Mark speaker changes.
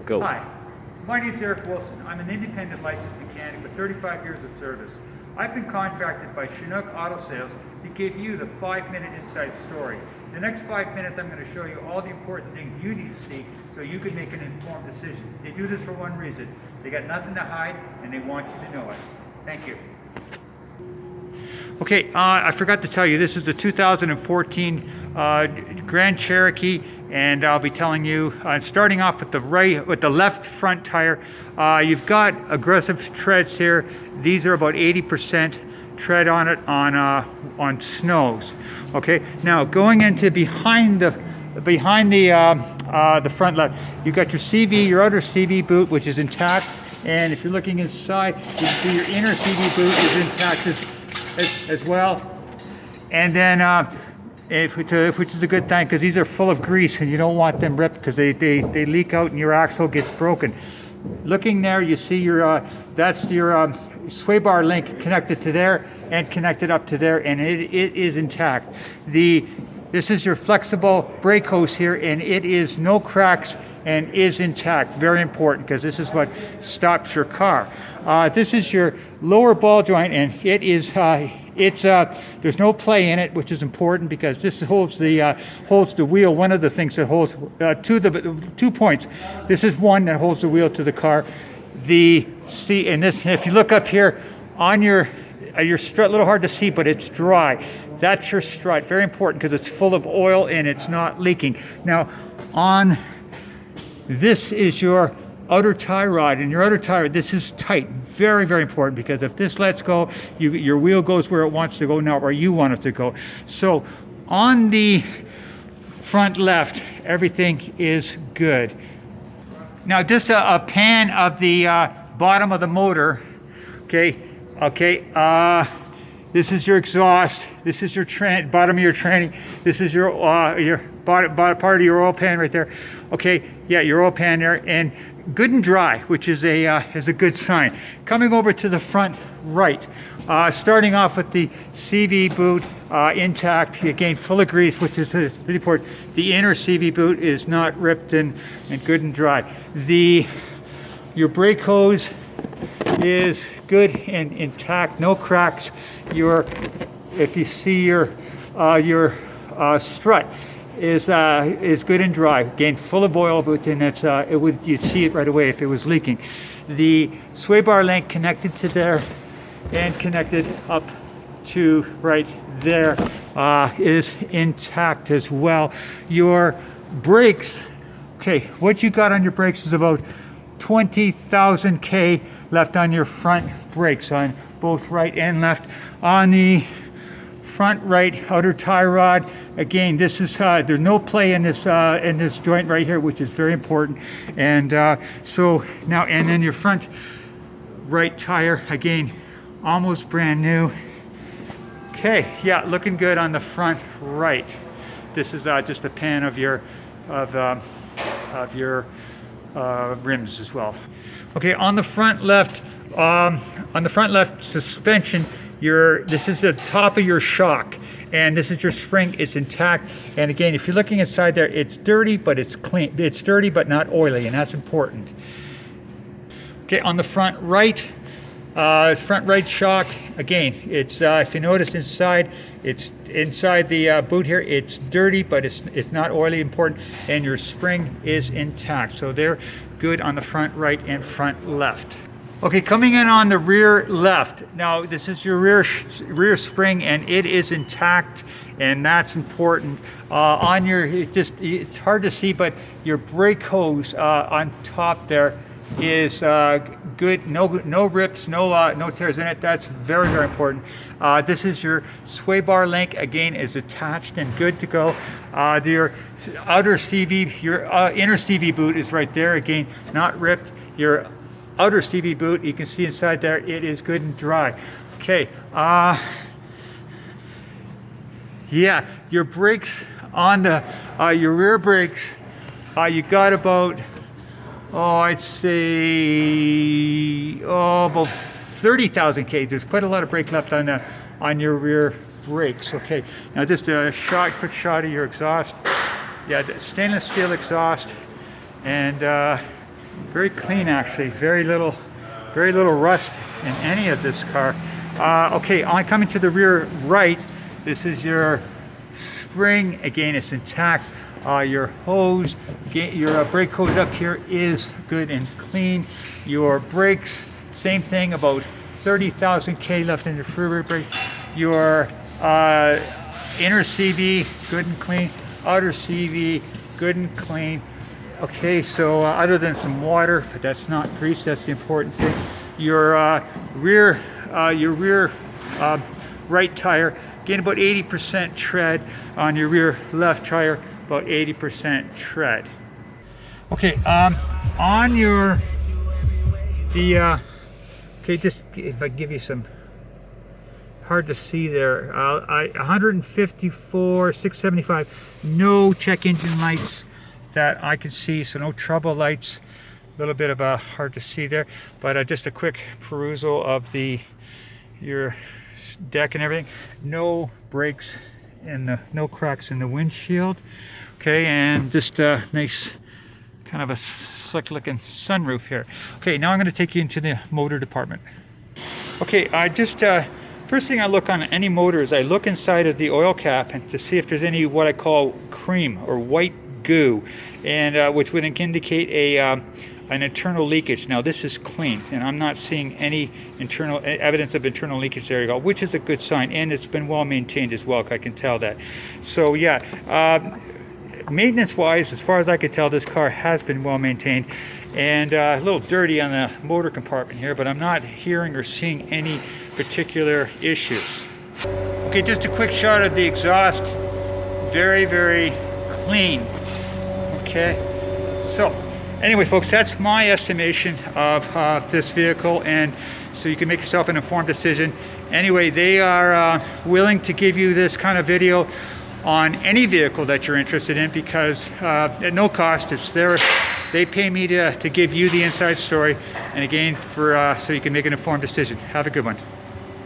Speaker 1: Go.
Speaker 2: Hi, my name is Eric Wilson. I'm an independent licensed mechanic with 35 years of service. I've been contracted by Chinook Auto Sales to give you the 5-minute inside story. In the next 5 minutes, I'm going to show you all the important things you need to see so you can make an informed decision. They do this for one reason. They got nothing to hide and they want you to know it. Thank you. Okay, I forgot to tell you, this is the 2014 Grand Cherokee, and I'll be telling you, starting off with the left front tire. You've got aggressive treads here. These are about 80% tread on it on snows. Okay, now going into behind the front left, you've got your CV, your outer CV boot, which is intact, and if you're looking inside, you can see your inner CV boot is intact as well. And then which is a good thing, because these are full of grease and you don't want them ripped because they leak out and your axle gets broken. Looking there, you see your that's your sway bar link connected to there and connected up to there, and it is intact. This is your flexible brake hose here, and it is no cracks and is intact. Very important, because this is what stops your car. This is your lower ball joint, and it is there's no play in it, which is important because this holds the wheel. One of the things that holds 2 points. This is one that holds the wheel to the car. And this, if you look up here on your strut, a little hard to see, but it's dry. That's your strut. Very important because it's full of oil and it's not leaking. Now, this is your outer tie rod, and your outer tie rod, this is tight. Very, very important, because if this lets go, your wheel goes where it wants to go, not where you want it to go. So on the front left, everything is good. Now just a pan of the bottom of the motor. Okay. This is your exhaust. This is your bottom of your tranny. This is your part of your oil pan right there. Okay, yeah, your oil pan there, and good and dry, which is a good sign. Coming over to the front right, starting off with the CV boot intact, again full of grease, which is really important. The inner CV boot is not ripped and good and dry. Your brake hose is good and intact, no cracks. If you see your strut is good and dry, again full of oil, but then you'd see it right away if it was leaking. The sway bar link connected to there and connected up to right there is intact as well. Your brakes, okay, what you got on your brakes is about 20,000 K left on your front brakes on both right and left. On the front right outer tie rod, again, this is there's no play in this joint right here, which is very important. And so now, and then your front right tire, again, almost brand new. Okay, yeah, looking good on the front right. This is just a pan of your rims as well. Okay, on the front left suspension, this is the top of your shock, and this is your spring. It's intact, and again, if you're looking inside there, it's dirty, but it's clean. It's dirty, but not oily, and that's important. Okay, on the front right shock, again, it's if you notice inside, it's inside the boot here, it's dirty, but it's not oily, important, and your spring is intact. So they're good on the front right and front left. Okay, coming in on the rear left. Now this is your rear spring, and it is intact, and that's important. It's hard to see, but your brake hose on top there is good. No rips, no tears in it. That's very, very important. This is your sway bar link, again, is attached and good to go. Your outer CV, your inner CV boot is right there, again, not ripped. Your outer CV boot, you can see inside there, it is good and dry. Okay, yeah, your brakes on your rear brakes, you got about, I'd say, about 30,000 K. There's quite a lot of brake left on your rear brakes. Okay, now just a quick shot of your exhaust. Yeah, the stainless steel exhaust, and Very clean actually, very little rust in any of this car. Okay, on coming to the rear right, this is your spring. Again, it's intact. Your hose, your brake hose up here is good and clean. Your brakes, same thing, about 30,000 K left in your rear brake. Your inner CV, good and clean. Outer CV, good and clean. Okay, so other than some water, but that's not grease, that's the important thing. Your rear right tire, again about 80% tread. On your rear left tire, about 80% tread. Okay, on your, okay, just if I give you some, hard to see there, 154, 675, no check engine lights that I can see, so no trouble lights. A little bit of a hard to see there, but just a quick perusal of your deck and everything. No breaks and no cracks in the windshield. Okay, and just a nice kind of a slick looking sunroof here. Okay, now I'm going to take you into the motor department. Okay, first thing I look on any motor is I look inside of the oil cap and to see if there's any what I call cream or white goo, and which would indicate an internal leakage. Now this is clean and I'm not seeing any internal evidence of internal leakage there at all, which is a good sign, and it's been well maintained as well. I can tell that. So yeah, maintenance wise, as far as I could tell, this car has been well maintained, and a little dirty on the motor compartment here, but I'm not hearing or seeing any particular issues. Okay, just a quick shot of the exhaust. Very clean. Okay, so anyway folks, that's my estimation of this vehicle, and so you can make yourself an informed decision. Anyway, they are willing to give you this kind of video on any vehicle that you're interested in, because at no cost. It's there. They pay me to give you the inside story, and again, so you can make an informed decision. Have a good one.